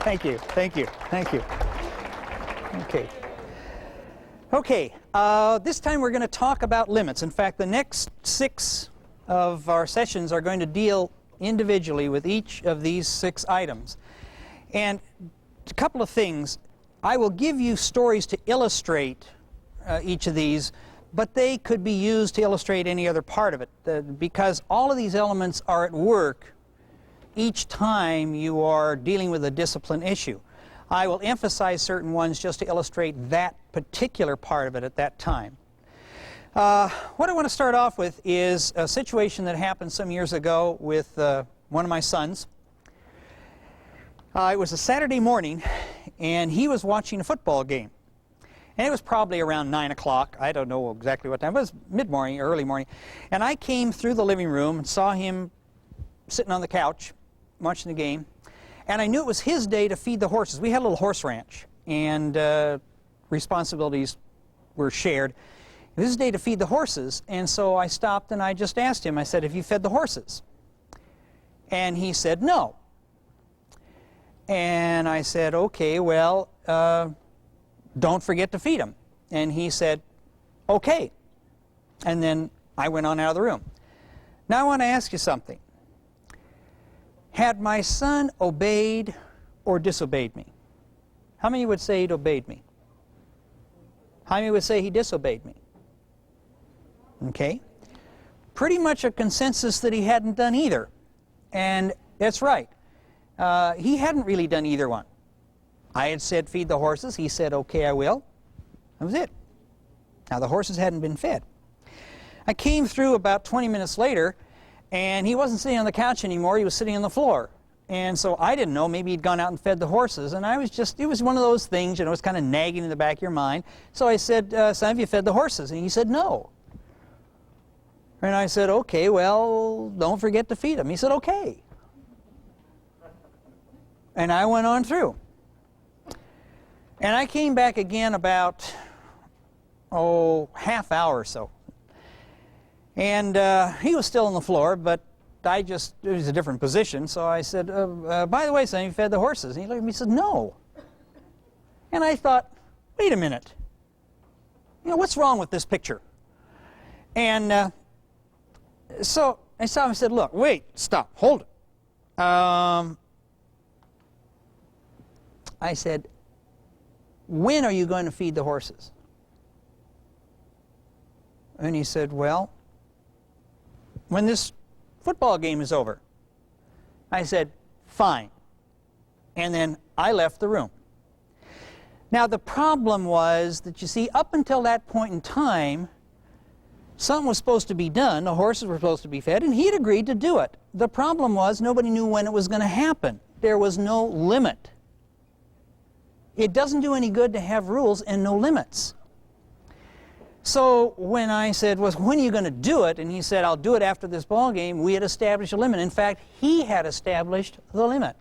Thank you, thank you, thank you. Okay. Okay, this time we're going to talk about limits. In fact, the next 6 of our sessions are going to deal individually with each of these 6 items. And a couple of things. I will give you stories to illustrate each of these, but they could be used to illustrate any other part of it, because all of these elements are at work each time you are dealing with a discipline issue. I will emphasize certain ones just to illustrate that particular part of it at that time. What I want to start off with is a situation that happened some years ago with one of my sons. It was a Saturday morning, and he was watching a football game. And it was probably around 9 o'clock. I don't know exactly what time. It was mid-morning, early morning. And I came through the living room and saw him sitting on the couch watching the game. And I knew it was his day to feed the horses. We had a little horse ranch, and responsibilities were shared. It was his day to feed the horses, and so I stopped and I just asked him, I said, "Have you fed the horses?" And he said, "No." And I said, "Okay, well, don't forget to feed them." And he said, "Okay." And then I went on out of the room. Now I want to ask you something. Had my son obeyed or disobeyed me? How many would say he'd obeyed me? How many would say he disobeyed me? Okay. Pretty much a consensus that he hadn't done either. And that's right. He hadn't really done either one. I had said feed the horses. He said, "Okay, I will." That was it. Now the horses hadn't been fed. I came through about 20 minutes later, and he wasn't sitting on the couch anymore. He was sitting on the floor. And so I didn't know. Maybe he'd gone out and fed the horses. And I was just, it was one of those things, you know, it was kind of nagging in the back of your mind. So I said, "Son, have you fed the horses?" And he said, "No." And I said, "Okay, well, don't forget to feed them." He said, "Okay." And I went on through. And I came back again about, half hour or so. And he was still on the floor, but it was a different position. So I said, "By the way, son, you fed the horses?" And he looked at me and said, "No." And I thought, wait a minute. You know, what's wrong with this picture? And so I saw him and said, "Look, wait, stop, hold it." I said, "When are you going to feed the horses?" And he said, "Well, when this football game is over." I said, "Fine." And then I left the room. Now the problem was that, you see, up until that point in time, something was supposed to be done. The horses were supposed to be fed, and he'd agreed to do it. The problem was nobody knew when it was going to happen. There was no limit. It doesn't do any good to have rules and no limits. So when I said, "Well, when are you going to do it?" and he said, "I'll do it after this ball game," we had established a limit. In fact, he had established the limit.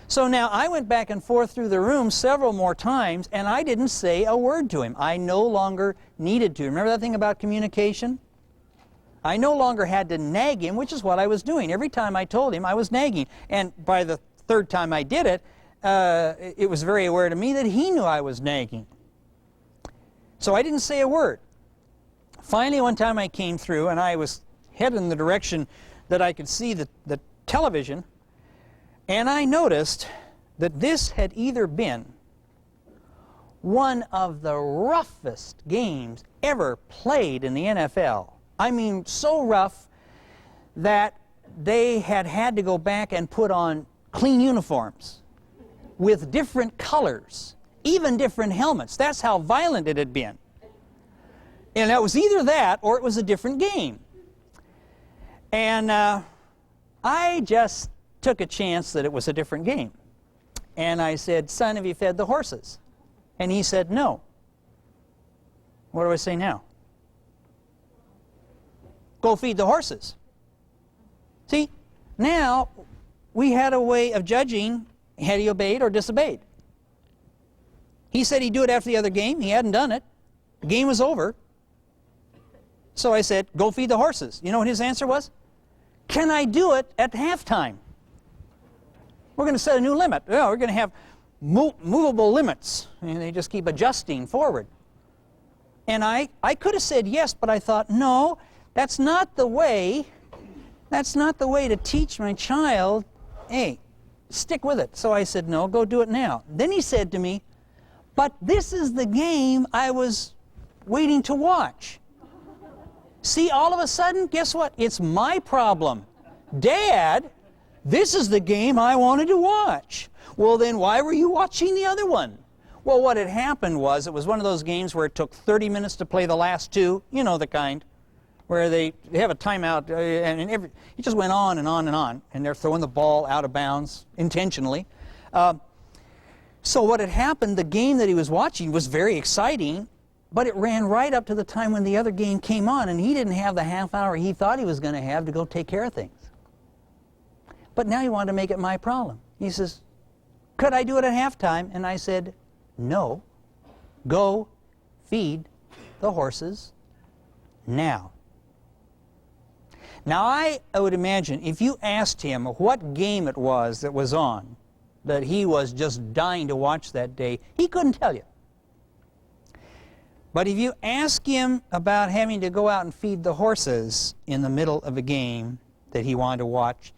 So now I went back and forth through the room several more times, and I didn't say a word to him. I no longer needed to. Remember that thing about communication? I no longer had to nag him, which is what I was doing. Every time I told him, I was nagging. And by the 3rd time I did it, it was very aware to me that he knew I was nagging. So I didn't say a word. Finally, one time I came through, and I was headed in the direction that I could see the television, and I noticed that this had either been one of the roughest games ever played in the NFL. I mean, so rough that they had to go back and put on clean uniforms with different colors, even different helmets. That's how violent it had been. And it was either that or it was a different game. And I just took a chance that it was a different game. And I said, "Son, have you fed the horses?" And he said, "No." What do I say now? Go feed the horses. See, now we had a way of judging had he obeyed or disobeyed. He said he'd do it after the other game. He hadn't done it. The game was over. So I said, "Go feed the horses." You know what his answer was? "Can I do it at halftime?" We're going to set a new limit. Yeah, we're going to have movable limits. And they just keep adjusting forward. And I could have said yes, but I thought, no, that's not the way. That's not the way to teach my child. Hey, stick with it. So I said, no, go do it now. Then he said to me, but this is the game I was waiting to watch. See, all of a sudden, guess what? It's my problem. Dad, this is the game I wanted to watch. Well, then why were you watching the other one? Well, what had happened was, it was one of those games where it took 30 minutes to play the last two. You know the kind. Where they have a timeout, and it just went on and on and on. And they're throwing the ball out of bounds intentionally. So what had happened, the game that he was watching was very exciting, but it ran right up to the time when the other game came on, and he didn't have the half hour he thought he was going to have to go take care of things. But now he wanted to make it my problem. He says, could I do it at halftime? And I said, no. Go feed the horses now. Now, I would imagine if you asked him what game it was that was on, that he was just dying to watch that day, he couldn't tell you. But if you ask him about having to go out and feed the horses in the middle of a game that he wanted to watch,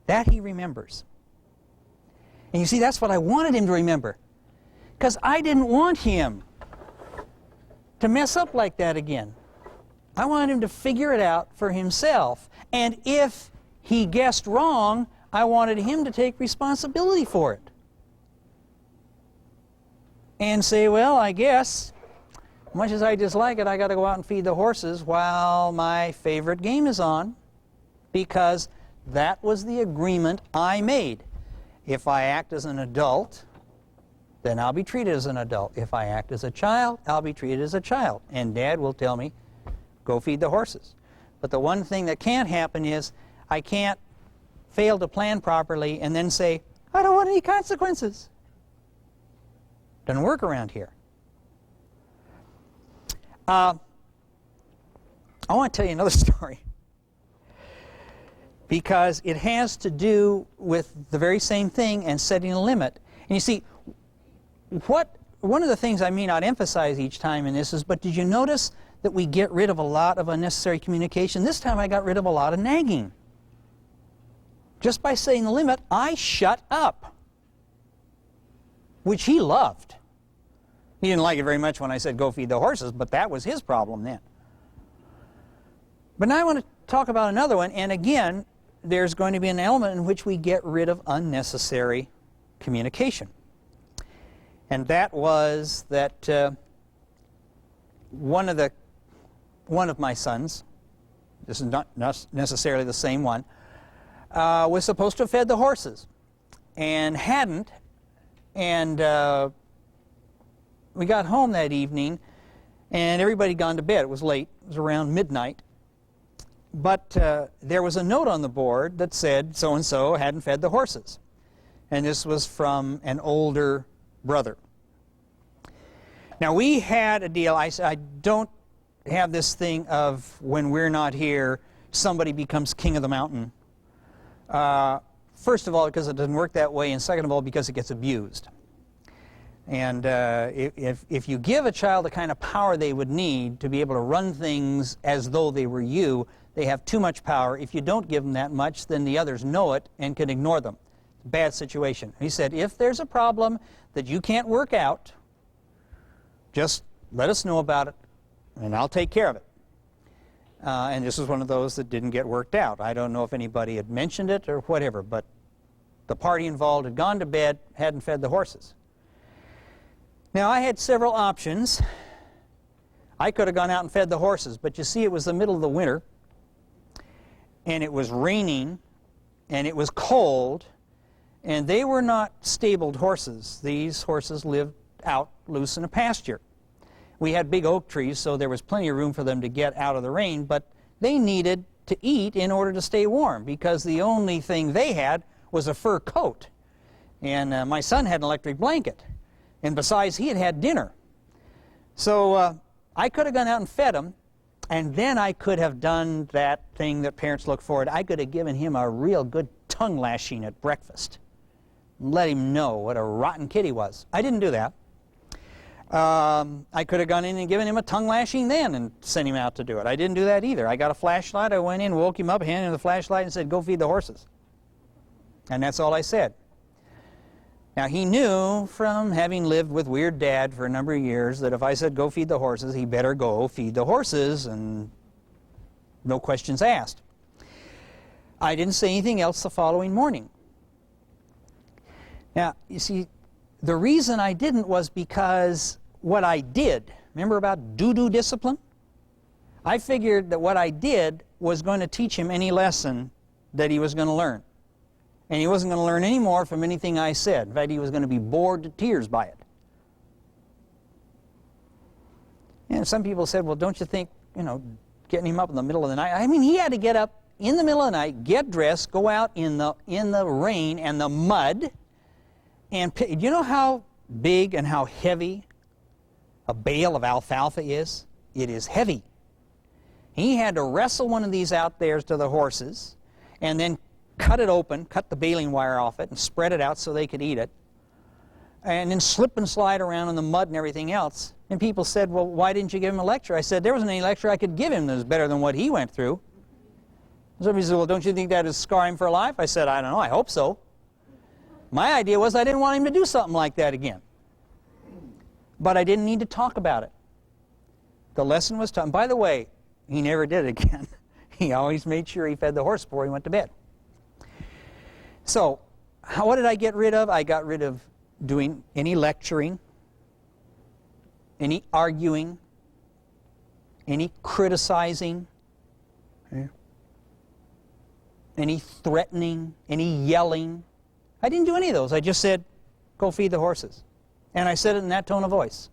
that he remembers. And you see, that's what I wanted him to remember. Because I didn't want him to mess up like that again. I wanted him to figure it out for himself. And if he guessed wrong, I wanted him to take responsibility for it. And say, well, I guess, much as I dislike it, I got to go out and feed the horses while my favorite game is on, because that was the agreement I made. If I act as an adult, then I'll be treated as an adult. If I act as a child, I'll be treated as a child. And Dad will tell me, go feed the horses. But the one thing that can't happen is I can't fail to plan properly and then say, I don't want any consequences. Doesn't work around here. I want to tell you another story, because it has to do with the very same thing and setting a limit. And you see, one of the things I may not emphasize each time in this is, but did you notice that we get rid of a lot of unnecessary communication? This time I got rid of a lot of nagging. Just by saying the limit, I shut up, which he loved. He didn't like it very much when I said go feed the horses, but that was his problem then. But now I want to talk about another one, and again, there's going to be an element in which we get rid of unnecessary communication. And that was that one of my sons, this is not necessarily the same one, was supposed to have fed the horses and hadn't. And we got home that evening and everybody had gone to bed. It was late. It was around midnight. But there was a note on the board that said so-and-so hadn't fed the horses. And this was from an older brother. Now, we had a deal. I don't have this thing of when we're not here, somebody becomes king of the mountain. First of all, because it doesn't work that way, and second of all, because it gets abused. And if you give a child the kind of power they would need to be able to run things as though they were you, they have too much power. If you don't give them that much, then the others know it and can ignore them. Bad situation. He said, if there's a problem that you can't work out, just let us know about it, and I'll take care of it. And this was one of those that didn't get worked out. I don't know if anybody had mentioned it or whatever, but the party involved had gone to bed, hadn't fed the horses. Now, I had several options. I could have gone out and fed the horses, but you see, it was the middle of the winter, and it was raining, and it was cold, and they were not stabled horses. These horses lived out loose in a pasture. We had big oak trees, so there was plenty of room for them to get out of the rain, but they needed to eat in order to stay warm, because the only thing they had was a fur coat. And my son had an electric blanket. And besides, he had had dinner. So I could have gone out and fed him, and then I could have done that thing that parents look for. I could have given him a real good tongue lashing at breakfast. let him know what a rotten kid he was. I didn't do that. I could have gone in and given him a tongue lashing then and sent him out to do it. I didn't do that either. I got a flashlight. I went in, woke him up, handed him the flashlight and said, go feed the horses. And that's all I said. Now, he knew from having lived with Weird Dad for a number of years that if I said go feed the horses, he better go feed the horses, and no questions asked. I didn't say anything else the following morning. Now, you see, the reason I didn't was because what I did, remember about doo-doo discipline? I figured that what I did was going to teach him any lesson that he was going to learn. And he wasn't going to learn any more from anything I said. In fact, he was going to be bored to tears by it. And some people said, well, don't you think, getting him up in the middle of the night? I mean, he had to get up in the middle of the night, get dressed, go out in the rain and the mud. And do you know how big and how heavy a bale of alfalfa is? It is heavy. He had to wrestle one of these out there to the horses and then cut it open, cut the baling wire off it, and spread it out so they could eat it, and then slip and slide around in the mud and everything else. And people said, well, why didn't you give him a lecture? I said, there wasn't any lecture I could give him that was better than what he went through. Somebody said, well, don't you think that would scar him for life? I said, I don't know, I hope so. My idea was I didn't want him to do something like that again. But I didn't need to talk about it. The lesson was taught. By the way, he never did it again. He always made sure he fed the horse before he went to bed. So, what did I get rid of? I got rid of doing any lecturing, any arguing, any criticizing, any threatening, any yelling. I didn't do any of those. I just said, go feed the horses. And I said it in that tone of voice.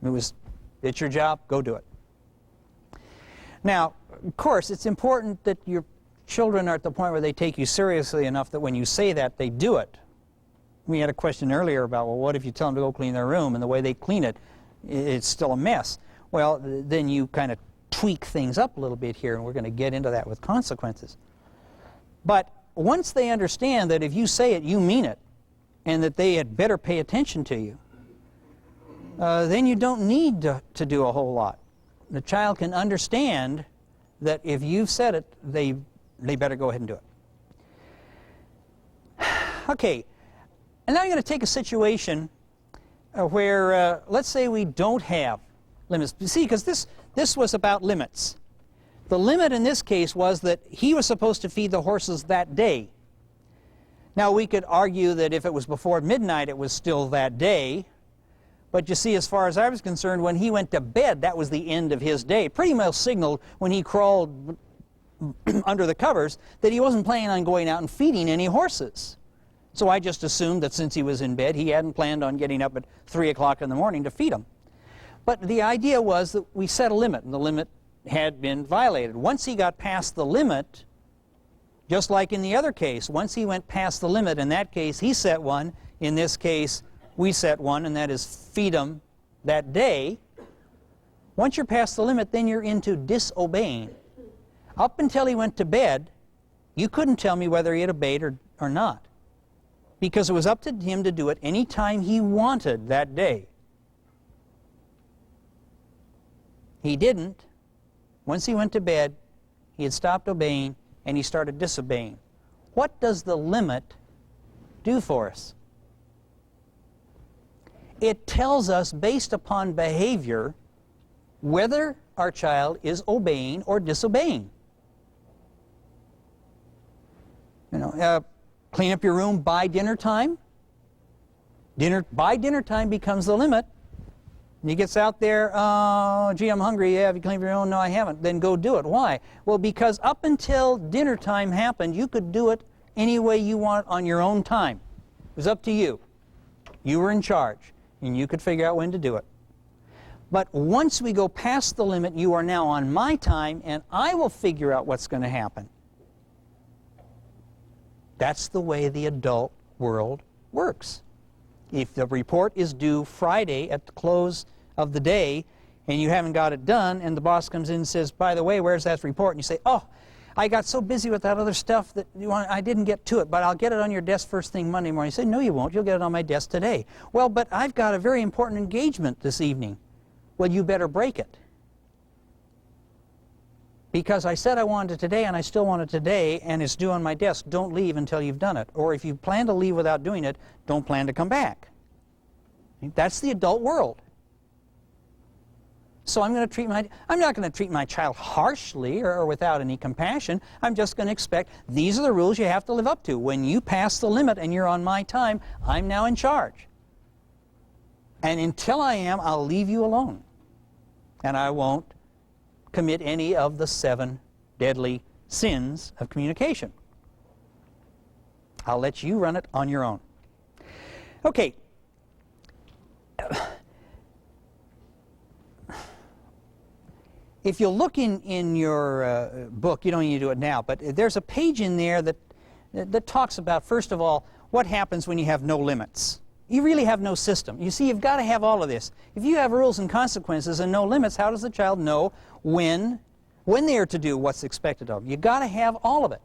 It's your job, go do it. Now, of course, it's important that your children are at the point where they take you seriously enough that when you say that, they do it. We had a question earlier about, well, what if you tell them to go clean their room, and the way they clean it, it's still a mess? Well, then you kind of tweak things up a little bit here, and we're going to get into that with consequences. But once they understand that if you say it, you mean it, and that they had better pay attention to you, then you don't need to do a whole lot. The child can understand that if you've said it, they better go ahead and do it. Okay, and now you're going to take a situation where, let's say we don't have limits. You see, because this was about limits. The limit in this case was that he was supposed to feed the horses that day. Now, we could argue that if it was before midnight, it was still that day. But you see, as far as I was concerned, when he went to bed, that was the end of his day. Pretty much signaled when he crawled under the covers that he wasn't planning on going out and feeding any horses. So I just assumed that since he was in bed, he hadn't planned on getting up at 3 o'clock in the morning to feed them. But the idea was that we set a limit, and the limit had been violated. Once he got past the limit, just like in the other case, once he went past the limit, in that case he set one, in this case we set one, and that is feed them that day. Once you're past the limit, then you're into disobeying. Up until he went to bed, you couldn't tell me whether he had obeyed or not, because it was up to him to do it any time he wanted that day. He didn't. Once he went to bed, he had stopped obeying and he started disobeying. What does the limit do for us? It tells us, based upon behavior, whether our child is obeying or disobeying. Clean up your room by dinner time. By dinner time becomes the limit. And he gets out there, oh, gee, I'm hungry. Yeah, have you cleaned your room? No, I haven't. Then go do it. Why? Well, because up until dinner time happened, you could do it any way you want on your own time. It was up to you. You were in charge, and you could figure out when to do it. But once we go past the limit, you are now on my time, and I will figure out what's going to happen. That's the way the adult world works. If the report is due Friday at the close of the day, and you haven't got it done, and the boss comes in and says, by the way, where's that report? And you say, oh, I got so busy with that other stuff that I didn't get to it, but I'll get it on your desk first thing Monday morning. You say, no, you won't. You'll get it on my desk today. Well, but I've got a very important engagement this evening. Well, you better break it. Because I said I wanted it today, and I still want it today, and it's due on my desk. Don't leave until you've done it. Or if you plan to leave without doing it, don't plan to come back. That's the adult world. So I'm not going to treat my child harshly or without any compassion. I'm just going to expect these are the rules you have to live up to. When you pass the limit and you're on my time, I'm now in charge. And until I am, I'll leave you alone. And I won't commit any of the 7 deadly sins of communication. I'll let you run it on your own. Okay. If you look in your book, you don't need to do it now, but there's a page in there that talks about, first of all, what happens when you have no limits. You really have no system. You see, you've got to have all of this. If you have rules and consequences and no limits, how does the child know when they are to do what's expected of them? You've got to have all of it.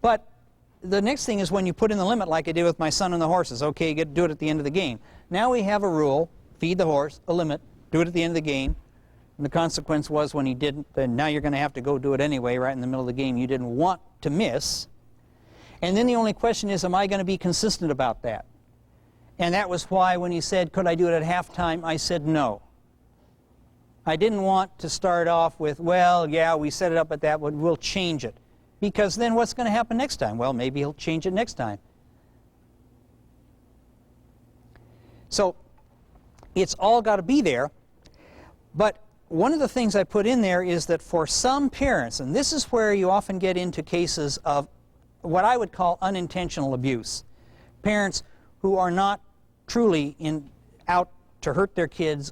But the next thing is when you put in the limit, like I did with my son and the horses. Okay, you get to do it at the end of the game. Now we have a rule, feed the horse, a limit, do it at the end of the game. And the consequence was when he didn't, then now you're going to have to go do it anyway right in the middle of the game you didn't want to miss. And then the only question is, am I going to be consistent about that? And that was why when he said, could I do it at halftime, I said no. I didn't want to start off with, well, yeah, we set it up at that, but we'll change it. Because then what's going to happen next time? Well, maybe he'll change it next time. So it's all got to be there. But one of the things I put in there is that for some parents, and this is where you often get into cases of what I would call unintentional abuse. Parents who are not truly out to hurt their kids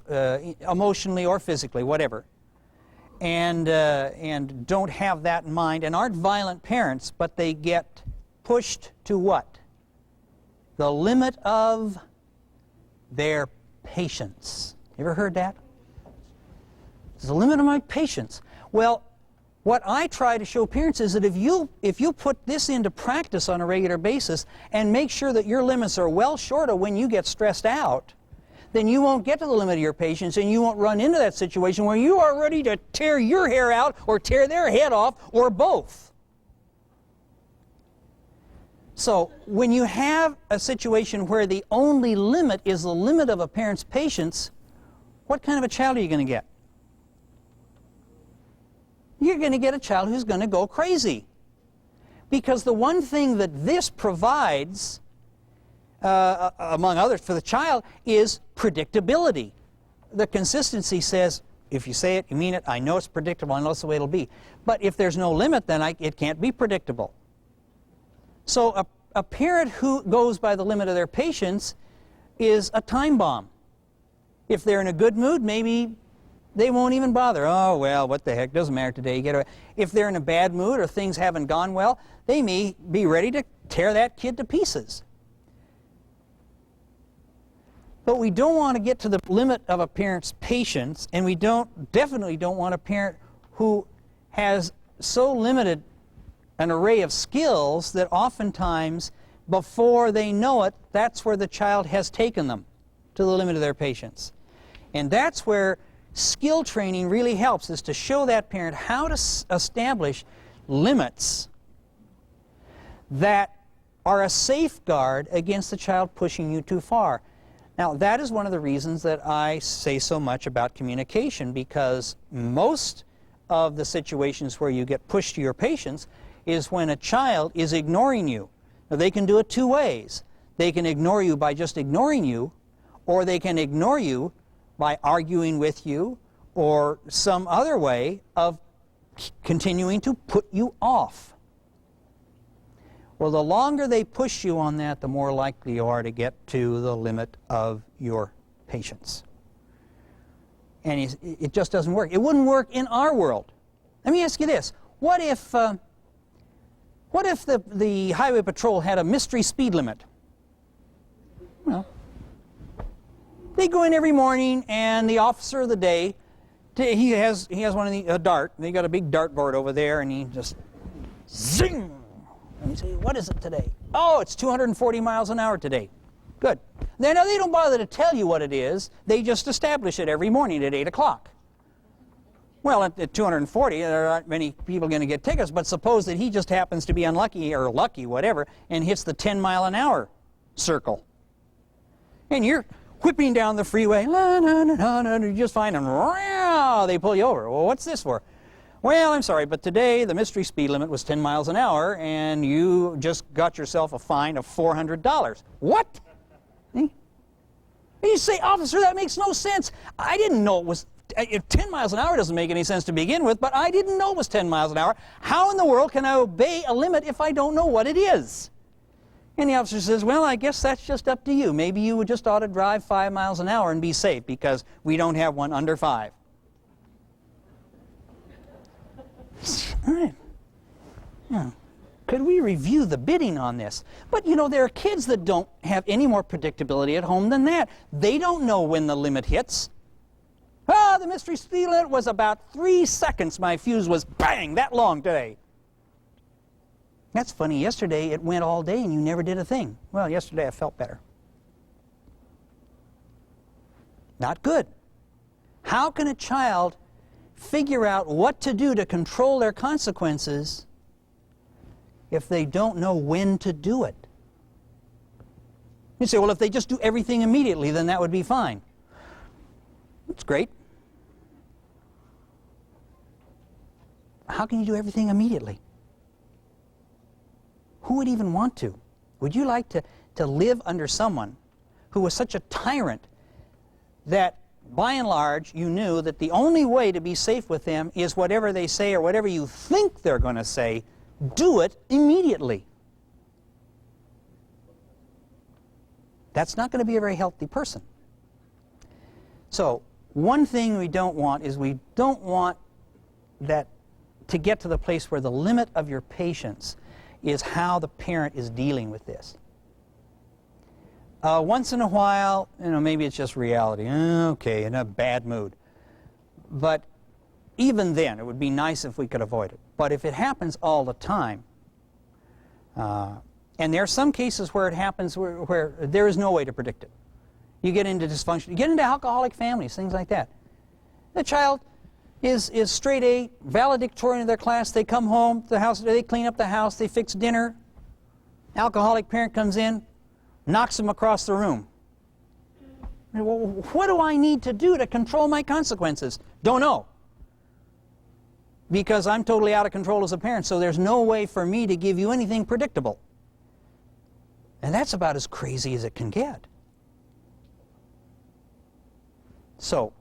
emotionally or physically, whatever, and don't have that in mind, and aren't violent parents, but they get pushed to what? The limit of their patience. You ever heard that? There's a limit of my patience. Well, what I try to show parents is that if you put this into practice on a regular basis and make sure that your limits are well short of when you get stressed out, then you won't get to the limit of your patience and you won't run into that situation where you are ready to tear your hair out or tear their head off or both. So when you have a situation where the only limit is the limit of a parent's patience, what kind of a child are you going to get? You're going to get a child who's going to go crazy. Because the one thing that this provides, among others, for the child is predictability. The consistency says, if you say it, you mean it, I know it's predictable, I know it's the way it'll be. But if there's no limit, then it can't be predictable. So a parent who goes by the limit of their patience is a time bomb. If they're in a good mood, maybe they won't even bother. Oh, well, what the heck, doesn't matter today. Get away. If they're in a bad mood or things haven't gone well, they may be ready to tear that kid to pieces. But we don't want to get to the limit of a parent's patience, and we definitely don't want a parent who has so limited an array of skills that oftentimes, before they know it, that's where the child has taken them to the limit of their patience. And that's where skill training really helps, is to show that parent how to establish limits that are a safeguard against the child pushing you too far. Now, that is one of the reasons that I say so much about communication, because most of the situations where you get pushed to your patience is when a child is ignoring you. Now, they can do it two ways. They can ignore you by just ignoring you, or they can ignore you by arguing with you, or some other way of continuing to put you off. Well, the longer they push you on that, the more likely you are to get to the limit of your patience. And it just doesn't work. It wouldn't work in our world. Let me ask you this. What if the Highway Patrol had a mystery speed limit? Well, they go in every morning, and the officer of the day He has one of the a dart. They got a big dartboard over there, and he just zing. And you say, what is it today? Oh, it's 240 miles an hour today. Good. They don't bother to tell you what it is. They just establish it every morning at 8 o'clock. Well, at 240, there aren't many people going to get tickets, but suppose that he just happens to be unlucky, or lucky, whatever, and hits the 10-mile-an-hour circle. And you're whipping down the freeway, la, na, na, na, na, you're just fine, and wow, they pull you over. Well, what's this for? Well, I'm sorry, but today the mystery speed limit was 10 miles an hour, and you just got yourself a fine of $400. What? And you say, officer, that makes no sense. I didn't know it was... 10 miles an hour doesn't make any sense to begin with, but I didn't know it was 10 miles an hour. How in the world can I obey a limit if I don't know what it is? And the officer says, well, I guess that's just up to you. Maybe you would just ought to drive 5 miles an hour and be safe, because we don't have one under 5. All right. Yeah. Could we review the bidding on this? But, you know, there are kids that don't have any more predictability at home than that. They don't know when the limit hits. Ah, the mystery speed limit was about 3 seconds. My fuse was, bang, that long today. That's funny. Yesterday it went all day and you never did a thing. Well, yesterday I felt better. Not good. How can a child figure out what to do to control their consequences if they don't know when to do it? You say, well, if they just do everything immediately, then that would be fine. That's great. How can you do everything immediately? Who would even want to? Would you like to live under someone who was such a tyrant that, by and large, you knew that the only way to be safe with them is whatever they say or whatever you think they're going to say, do it immediately? That's not going to be a very healthy person. So, one thing we don't want is we don't want that to get to the place where the limit of your patience is how the parent is dealing with this. Once in a while, you know, maybe it's just reality. Okay, in a bad mood. But even then, it would be nice if we could avoid it. But if it happens all the time, and there are some cases where it happens where there is no way to predict it. You get into dysfunction. You get into alcoholic families, things like that. The child is straight A, valedictorian of their class. They come home to the house, they clean up the house, they fix dinner. Alcoholic parent comes in, knocks them across the room. Well, what do I need to do to control my consequences? Don't know. Because I'm totally out of control as a parent, so there's no way for me to give you anything predictable. And that's about as crazy as it can get. So,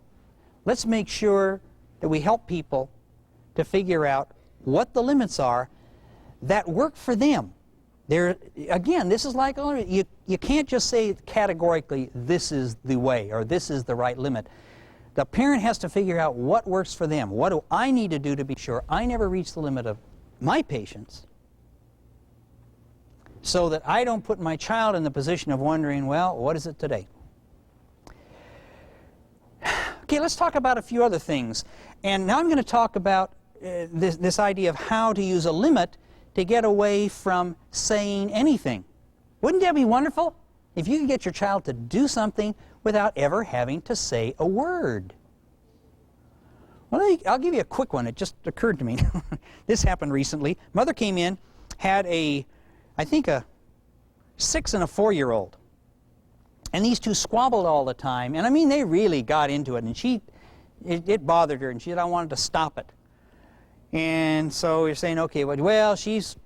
let's make sure that we help people to figure out what the limits are that work for them. Again, this is like, you can't just say categorically, this is the way, or this is the right limit. The parent has to figure out what works for them. What do I need to do to be sure I never reach the limit of my patience, so that I don't put my child in the position of wondering, well, what is it today? Okay, let's talk about a few other things. And now I'm going to talk about this idea of how to use a limit to get away from saying anything. Wouldn't that be wonderful? If you could get your child to do something without ever having to say a word. Well, I'll give you a quick one. It just occurred to me. This happened recently. Mother came in, had I think a 6- and a 4-year-old. And these two squabbled all the time. And I mean, they really got into it. And it bothered her. And she said, I wanted to stop it. And so you're saying, okay, well, she's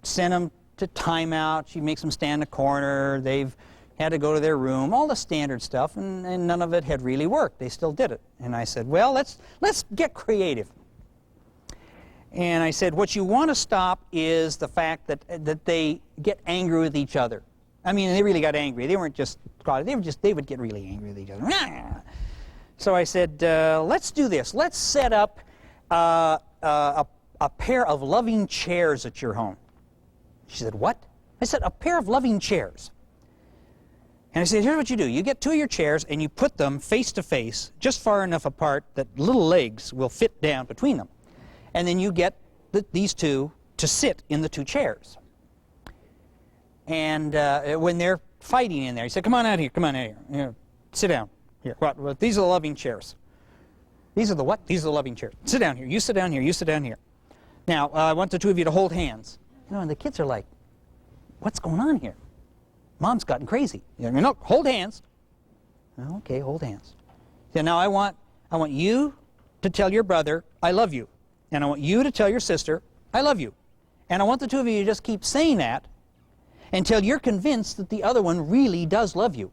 sent them to timeout. She makes them stand in the corner. They've had to go to their room, all the standard stuff. And none of it had really worked. They still did it. And I said, well, let's get creative. And I said, what you want to stop is the fact that they get angry with each other. I mean, they really got angry. They weren't just, they would get really angry with each other. So I said, let's do this. Let's set up a pair of loving chairs at your home. She said, what? I said, a pair of loving chairs. And I said, here's what you do. You get 2 of your chairs and you put them face to face, just far enough apart that little legs will fit down between them. And then you get these 2 to sit in the 2 chairs. And when they're fighting in there, he said, come on out here, come on out here. Sit down. Here. Well, these are the loving chairs. These are the what? These are the loving chairs. Sit down here. You sit down here. You sit down here. Now, I want the 2 of you to hold hands. You know, and the kids are like, what's going on here? Mom's gotten crazy. You know, hold hands. Okay, hold hands. So now I want you to tell your brother, I love you. And I want you to tell your sister, I love you. And I want the 2 of you to just keep saying that until you're convinced that the other one really does love you.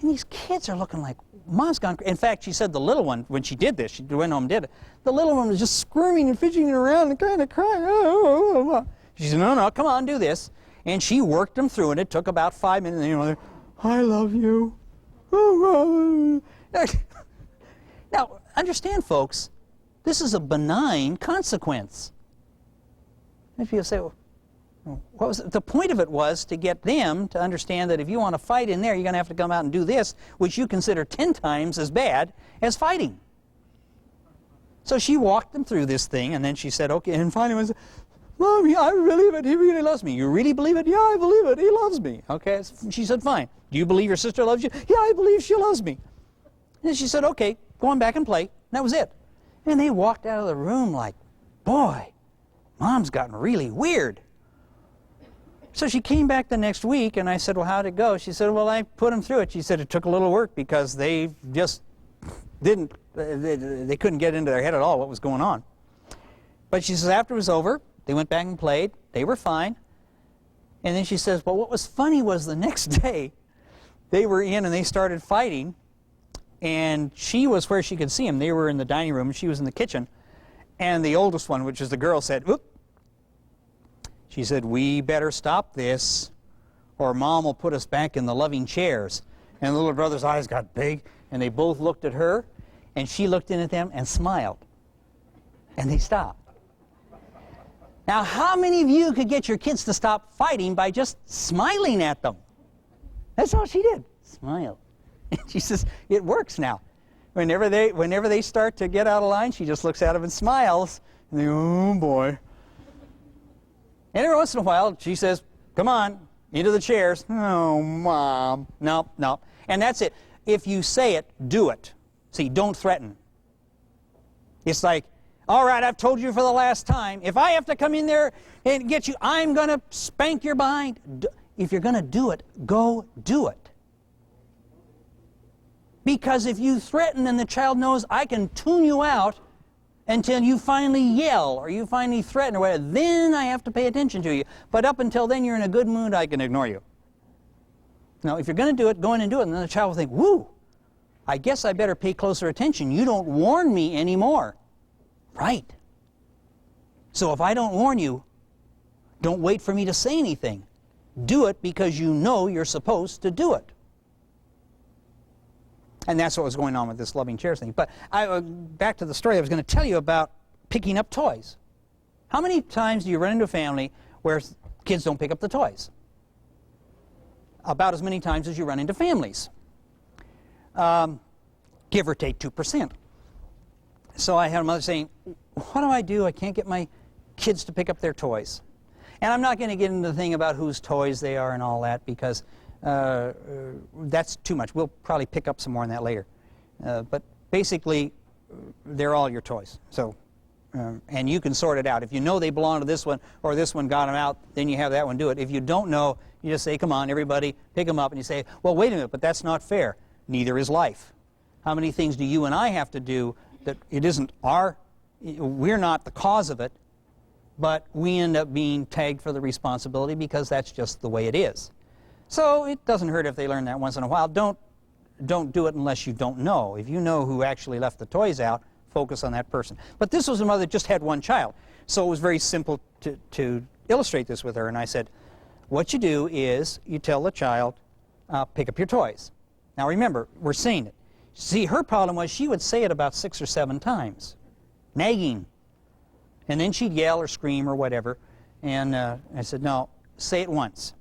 And these kids are looking like, Mom's gone crazy. In fact, she said the little one, when she did this, she went home and did it, the little one was just squirming and fidgeting around and kind of crying. She said, no, come on, do this. And she worked them through, and it took about 5 minutes. And, you know, I love you. Now, understand, folks, this is a benign consequence. If you say, well, what was it? The point of it was to get them to understand that if you want to fight in there, you're going to have to come out and do this, which you consider 10 times as bad as fighting. So she walked them through this thing, and then she said, okay, and finally said, Mommy, I believe it. He really loves me. You really believe it? Yeah, I believe it. He loves me. Okay. She said, fine. Do you believe your sister loves you? Yeah, I believe she loves me. And she said, okay, go on back and play. And that was it. And they walked out of the room like, boy, Mom's gotten really weird. So she came back the next week, and I said, well, how'd it go? She said, well, I put them through it. She said it took a little work because they just didn't, they couldn't get into their head at all what was going on. But she says after it was over, they went back and played. They were fine. And then she says, well, what was funny was the next day, they were in and they started fighting, and she was where she could see them. They were in the dining room, and she was in the kitchen. And the oldest one, which is the girl, said, whoop. She said, we better stop this, or Mom will put us back in the loving chairs. And the little brother's eyes got big, and they both looked at her, and she looked in at them and smiled. And they stopped. Now, how many of you could get your kids to stop fighting by just smiling at them? That's all she did. Smile. And she says, it works now. Whenever they start to get out of line, she just looks at them and smiles. And they go, oh, boy. And every once in a while, she says, come on, into the chairs. Oh, Mom. No. And that's it. If you say it, do it. See, don't threaten. It's like, all right, I've told you for the last time. If I have to come in there and get you, I'm going to spank your behind. If you're going to do it, go do it. Because if you threaten and the child knows I can tune you out until you finally yell or you finally threaten or whatever, then I have to pay attention to you. But up until then, you're in a good mood, I can ignore you. Now, if you're going to do it, go in and do it. And then the child will think, whoo, I guess I better pay closer attention. You don't warn me anymore. Right. So if I don't warn you, don't wait for me to say anything. Do it because you know you're supposed to do it. And that's what was going on with this loving chairs thing. But back to the story I was going to tell you about picking up toys. How many times do you run into a family where kids don't pick up the toys? About as many times as you run into families. Give or take 2%. So I had a mother saying, what do I do? I can't get my kids to pick up their toys. And I'm not going to get into the thing about whose toys they are and all that because that's too much. We'll probably pick up some more on that later. But basically, they're all your toys. So, and you can sort it out. If you know they belong to this one or this one got them out, then you have that one do it. If you don't know, you just say, come on, everybody, pick them up. And you say, well, wait a minute, but that's not fair. Neither is life. How many things do you and I have to do that it isn't we're not the cause of it, but we end up being tagged for the responsibility because that's just the way it is. So it doesn't hurt if they learn that once in a while. Don't do it unless you don't know. If you know who actually left the toys out, focus on that person. But this was a mother that just had one child. So it was very simple to illustrate this with her. And I said, what you do is you tell the child, pick up your toys. Now remember, we're saying it. See, her problem was she would say it about 6 or 7 times, nagging. And then she'd yell or scream or whatever. And I said, no, say it once.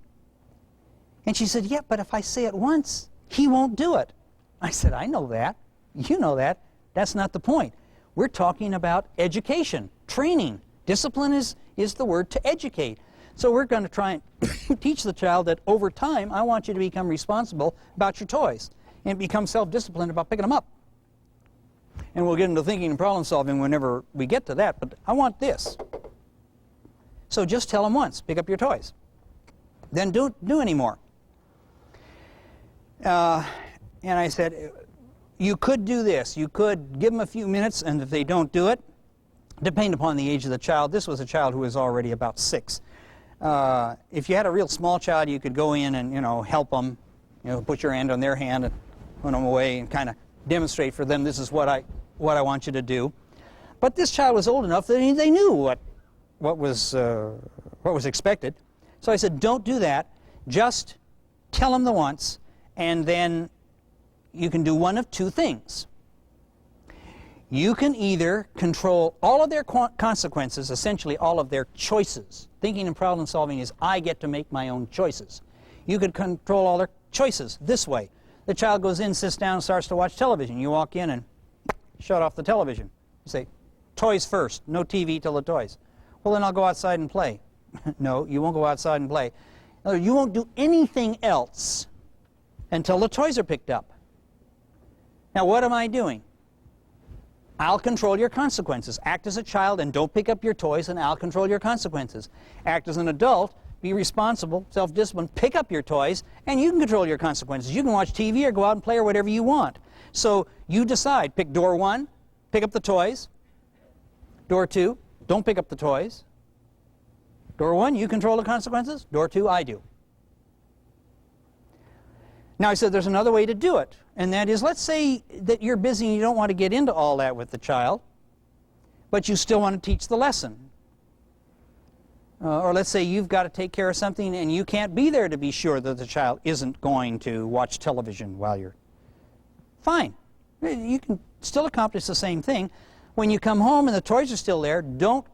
And she said, yeah, but if I say it once, he won't do it. I said, I know that. You know that. That's not the point. We're talking about education, training. Discipline is the word to educate. So we're going to try and teach the child that over time, I want you to become responsible about your toys and become self-disciplined about picking them up. And we'll get into thinking and problem solving whenever we get to that, but I want this. So just tell them once, pick up your toys. Then don't do any more. And I said, you could do this. You could give them a few minutes, and if they don't do it, depending upon the age of the child. This was a child who was already about 6. If you had a real small child, you could go in and, help them, put your hand on their hand and put them away and kind of demonstrate for them, this is what I want you to do. But this child was old enough that they knew what was expected. So I said, don't do that. Just tell them the once, and then you can do one of two things. You can either control all of their consequences, essentially all of their choices. Thinking and problem solving is I get to make my own choices. You could control all their choices this way. The child goes in, sits down, and starts to watch television. You walk in and shut off the television. You say, toys first, no TV till the toys. Well, then I'll go outside and play. No, you won't go outside and play. No, you won't do anything else until the toys are picked up. Now, what am I doing? I'll control your consequences. Act as a child and don't pick up your toys, and I'll control your consequences. Act as an adult, be responsible, self-disciplined, pick up your toys, and you can control your consequences. You can watch TV or go out and play or whatever you want. So you decide. Pick door 1, pick up the toys. Door 2, don't pick up the toys. Door 1, you control the consequences. Door 2, I do. Now, I said there's another way to do it, and that is, let's say that you're busy and you don't want to get into all that with the child, but you still want to teach the lesson. Or let's say you've got to take care of something and you can't be there to be sure that the child isn't going to watch television while you're... Fine. You can still accomplish the same thing. When you come home and the toys are still there, don't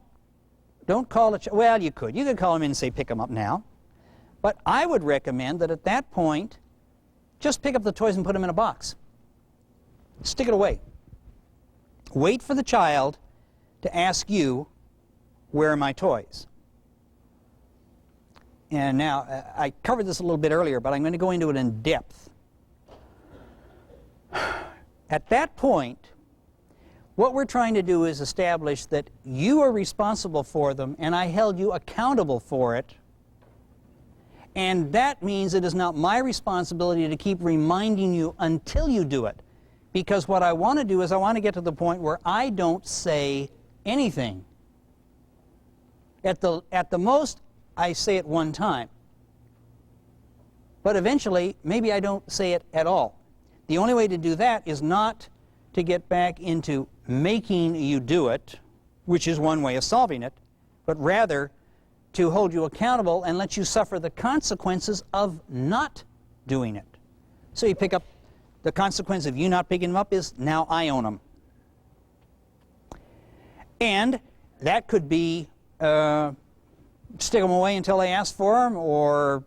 call the child. Well, you could. You could call them in and say, pick them up now. But I would recommend that at that point, just pick up the toys and put them in a box. Stick it away. Wait for the child to ask you, where are my toys? And now, I covered this a little bit earlier, but I'm going to go into it in depth. At that point, what we're trying to do is establish that you are responsible for them, and I held you accountable for it. And that means it is not my responsibility to keep reminding you until you do it. Because what I want to do is I want to get to the point where I don't say anything. At the most, I say it one time. But eventually, maybe I don't say it at all. The only way to do that is not to get back into making you do it, which is one way of solving it, but rather to hold you accountable and let you suffer the consequences of not doing it. So you pick up, the consequence of you not picking them up is now I own them. And that could be stick them away until they ask for them or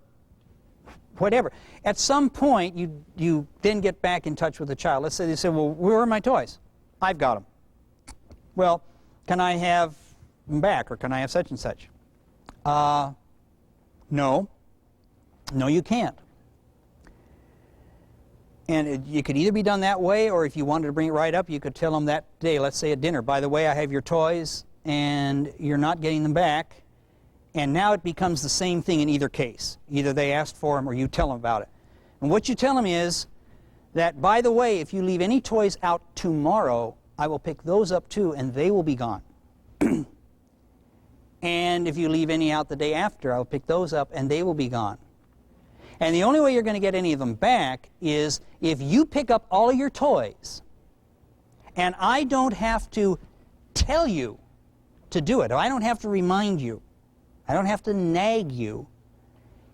whatever. At some point, you then get back in touch with the child. Let's say they say, well, where are my toys? I've got them. Well, can I have them back, or can I have such and such? No. No, you can't. And you could either be done that way, or if you wanted to bring it right up, you could tell them that day, let's say at dinner, by the way, I have your toys, and you're not getting them back. And now it becomes the same thing in either case. Either they asked for them or you tell them about it. And what you tell them is that, by the way, if you leave any toys out tomorrow, I will pick those up too, and they will be gone. And if you leave any out the day after, I'll pick those up, and they will be gone. And the only way you're going to get any of them back is if you pick up all of your toys, and I don't have to tell you to do it. I don't have to remind you. I don't have to nag you.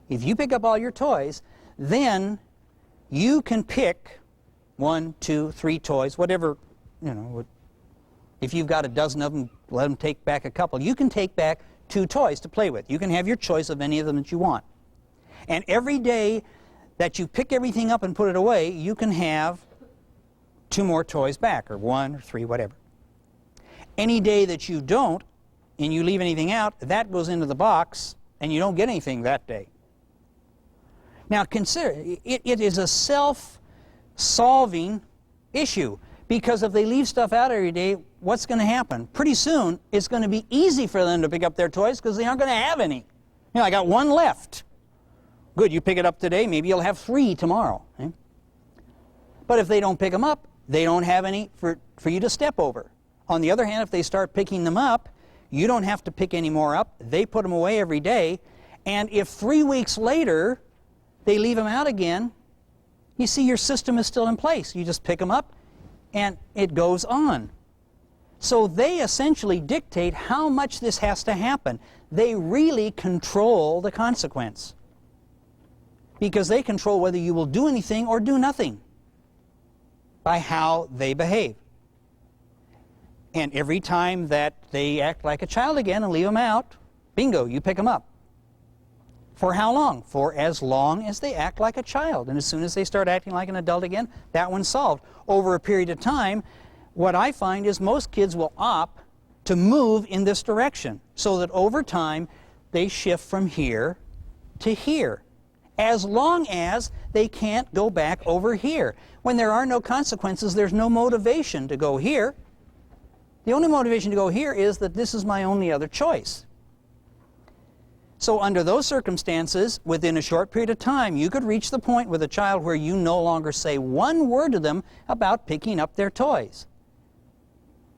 If you pick up all your toys, then you can pick 1, 2, 3 toys, whatever, if you've got a dozen of them, let them take back a couple. You can take back 2 toys to play with. You can have your choice of any of them that you want. And every day that you pick everything up and put it away, you can have 2 more toys back, or 1 or 3, whatever. Any day that you don't, and you leave anything out, that goes into the box, and you don't get anything that day. Now consider, it is a self-solving issue, because if they leave stuff out every day, what's going to happen? Pretty soon, it's going to be easy for them to pick up their toys because they aren't going to have any. You know, I got 1 left. Good, you pick it up today, maybe you'll have 3 tomorrow. Okay? But if they don't pick them up, they don't have any for you to step over. On the other hand, if they start picking them up, you don't have to pick any more up. They put them away every day. And if 3 weeks later they leave them out again, you see your system is still in place. You just pick them up and it goes on. So they essentially dictate how much this has to happen. They really control the consequence, because they control whether you will do anything or do nothing by how they behave. And every time that they act like a child again and leave them out, bingo, you pick them up. For how long? For as long as they act like a child. And as soon as they start acting like an adult again, that one's solved. Over a period of time, what I find is most kids will opt to move in this direction, so that over time they shift from here to here, as long as they can't go back over here. When there are no consequences, there's no motivation to go here. The only motivation to go here is that this is my only other choice. So under those circumstances, within a short period of time, you could reach the point with a child where you no longer say 1 word to them about picking up their toys.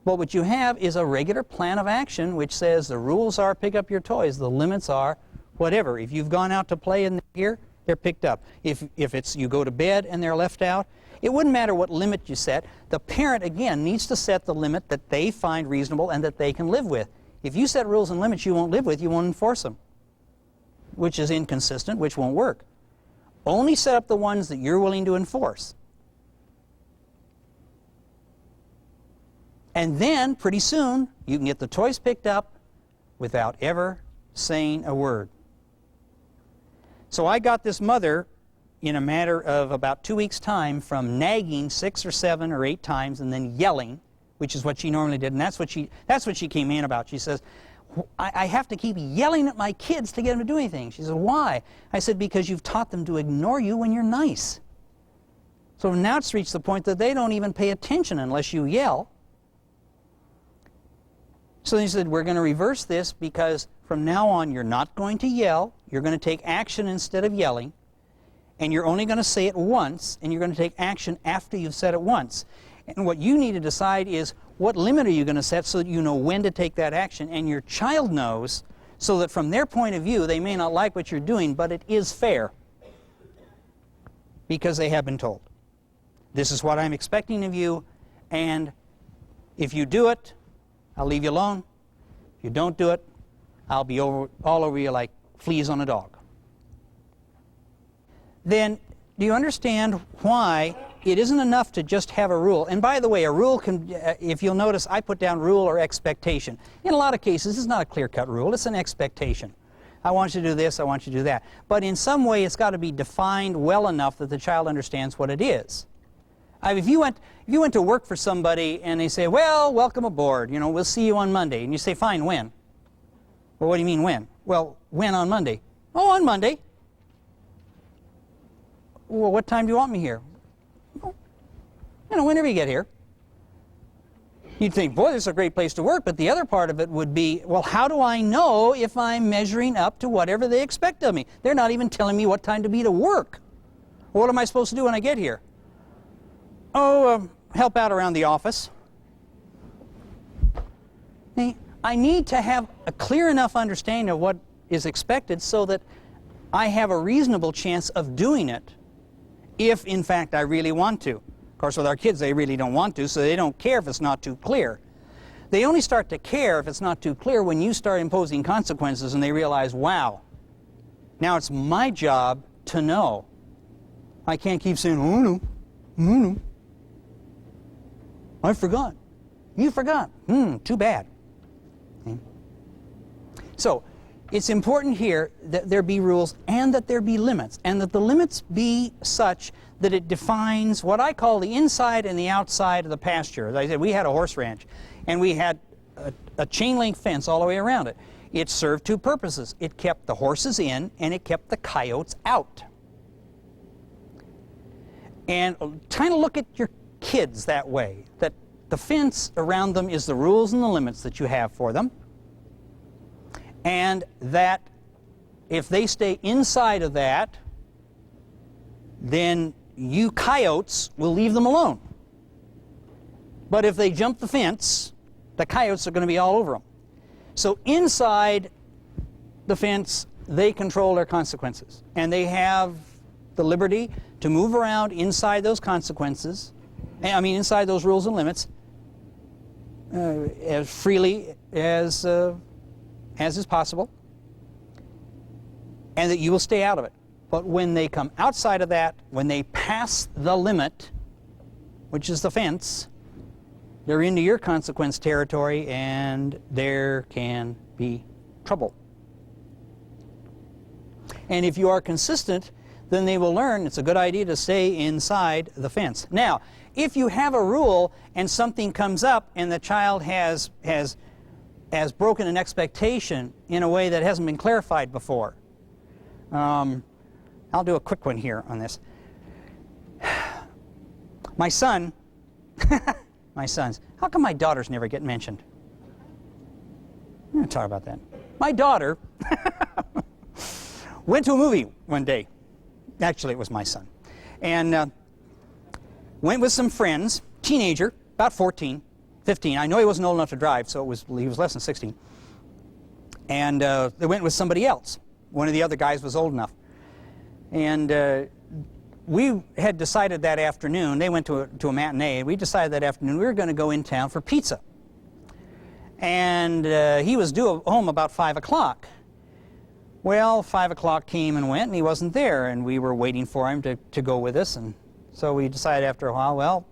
But what you have is a regular plan of action which says the rules are pick up your toys, the limits are whatever. If you've gone out to play in here, they're picked up. If it's you go to bed and they're left out, it wouldn't matter what limit you set. The parent, again, needs to set the limit that they find reasonable and that they can live with. If you set rules and limits you won't live with, you won't enforce them, which is inconsistent, which won't work. Only set up the ones that you're willing to enforce. And then, pretty soon, you can get the toys picked up without ever saying a word. So I got this mother, in a matter of about 2 weeks' time, from nagging 6 or 7 or 8 times and then yelling, which is what she normally did, and that's what she came in about. She says, I have to keep yelling at my kids to get them to do anything. She said, why? I said, because you've taught them to ignore you when you're nice. So now it's reached the point that they don't even pay attention unless you yell. So he said, we're going to reverse this, because from now on you're not going to yell, you're going to take action instead of yelling, and you're only going to say it once, and you're going to take action after you've said it once. And what you need to decide is, what limit are you going to set so that you know when to take that action, and your child knows, so that from their point of view, they may not like what you're doing, but it is fair, because they have been told. This is what I'm expecting of you, and if you do it, I'll leave you alone. If you don't do it, I'll be all over you like fleas on a dog. Then, do you understand why it isn't enough to just have a rule? And by the way, a rule can, if you'll notice, I put down rule or expectation. In a lot of cases, it's not a clear-cut rule, it's an expectation. I want you to do this, I want you to do that. But in some way, it's got to be defined well enough that the child understands what it is. If you went to work for somebody and they say, well, welcome aboard, you know, we'll see you on Monday. And you say, fine, when? Well, what do you mean when? Well, when on Monday? Oh, on Monday. Well, what time do you want me here? Well, you know, whenever you get here. You'd think, boy, this is a great place to work, but the other part of it would be, well, how do I know if I'm measuring up to whatever they expect of me? They're not even telling me what time to be to work. What am I supposed to do when I get here? Oh, help out around the office. I need to have a clear enough understanding of what is expected so that I have a reasonable chance of doing it if, in fact, I really want to. Of course, with our kids, they really don't want to, so they don't care if it's not too clear. They only start to care if it's not too clear when you start imposing consequences and they realize, wow, now it's my job to know. I can't keep saying, oh, no, no. I forgot. You forgot. Too bad. Okay. So, it's important here that there be rules and that there be limits, and that the limits be such that it defines what I call the inside and the outside of the pasture. As I said, we had a horse ranch, and we had a chain link fence all the way around it. It served two purposes. It kept the horses in, and it kept the coyotes out. And kind of look at your kids that way, that the fence around them is the rules and the limits that you have for them, and that if they stay inside of that, then you coyotes will leave them alone. But if they jump the fence, the coyotes are going to be all over them. So inside the fence, they control their consequences, and they have the liberty to move around inside those consequences, inside those rules and limits, as freely as is possible, and that you will stay out of it. But when they come outside of that, when they pass the limit, which is the fence, they're into your consequence territory, and there can be trouble. And if you are consistent, then they will learn it's a good idea to stay inside the fence. Now, if you have a rule and something comes up and the child has broken an expectation in a way that hasn't been clarified before, I'll do a quick one here on this. My son, my sons, how come my daughters never get mentioned? I'm going to talk about that. My daughter went to a movie one day. Actually, it was my son. And went with some friends, teenager, about 14, 15. I know he wasn't old enough to drive, so he was less than 16. And they went with somebody else. One of the other guys was old enough. And we had decided that afternoon, they went to a matinee, we decided that afternoon we were going to go in town for pizza. And he was due home about 5 o'clock. Well, 5 o'clock came and went, and he wasn't there, and we were waiting for him to go with us. And so we decided after a while, well,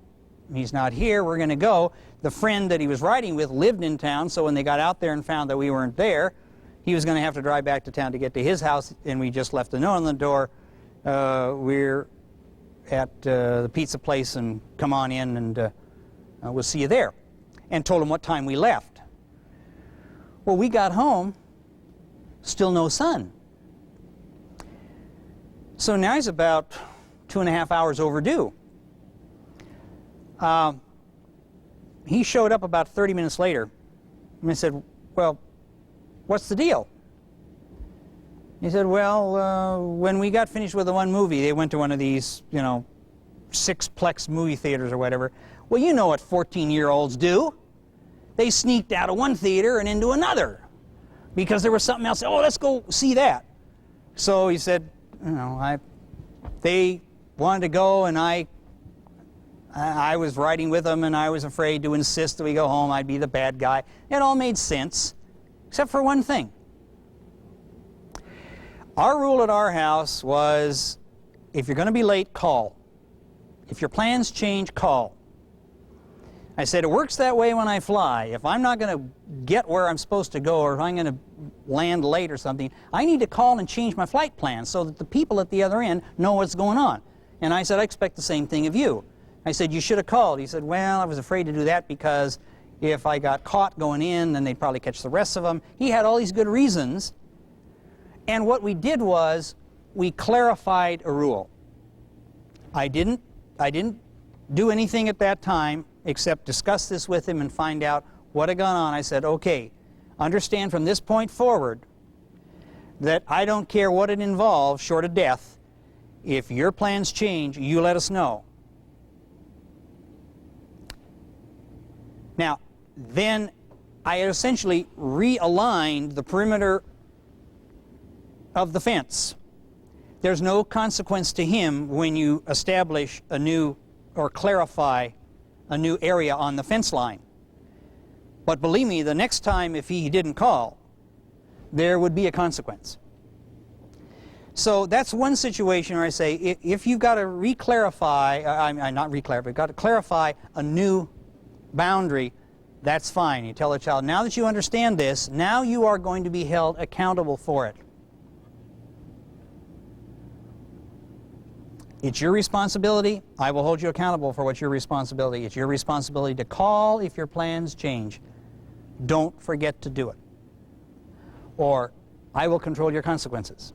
he's not here, we're going to go. The friend that he was riding with lived in town, so when they got out there and found that we weren't there, he was going to have to drive back to town to get to his house, and we just left a note on the door. We're at the pizza place, and come on in, and we'll see you there. And told him what time we left. Well, we got home, still no son. So now he's about 2.5 hours overdue. He showed up about 30 minutes later, and I said, well, what's the deal? He said, well, when we got finished with the one movie, they went to one of these, six-plex movie theaters or whatever. Well, you know what 14-year-olds do. They sneaked out of one theater and into another because there was something else. Oh, let's go see that. So he said, they wanted to go, and I was riding with them, and I was afraid to insist that we go home. I'd be the bad guy. It all made sense, except for one thing. Our rule at our house was, if you're going to be late, call. If your plans change, call. I said, it works that way when I fly. If I'm not going to get where I'm supposed to go, or if I'm going to land late or something, I need to call and change my flight plan so that the people at the other end know what's going on. And I said, I expect the same thing of you. I said, you should have called. He said, well, I was afraid to do that because if I got caught going in, then they'd probably catch the rest of them. He had all these good reasons. And what we did was, we clarified a rule. I didn't do anything at that time except discuss this with him and find out what had gone on. I said, okay, understand from this point forward that I don't care what it involves, short of death. If your plans change, you let us know. Now, then I essentially realigned the perimeter of the fence. There's no consequence to him when you establish a new or clarify a new area on the fence line. But believe me, the next time if he didn't call, there would be a consequence. So that's one situation where I say, if you've got to not re-clarify, but got to clarify a new boundary, That's fine. You tell the child, now that you understand this, now you are going to be held accountable for it. It's your responsibility. I will hold you accountable for what's your responsibility. It's your responsibility to call if your plans change. Don't forget to do it. Or, I will control your consequences.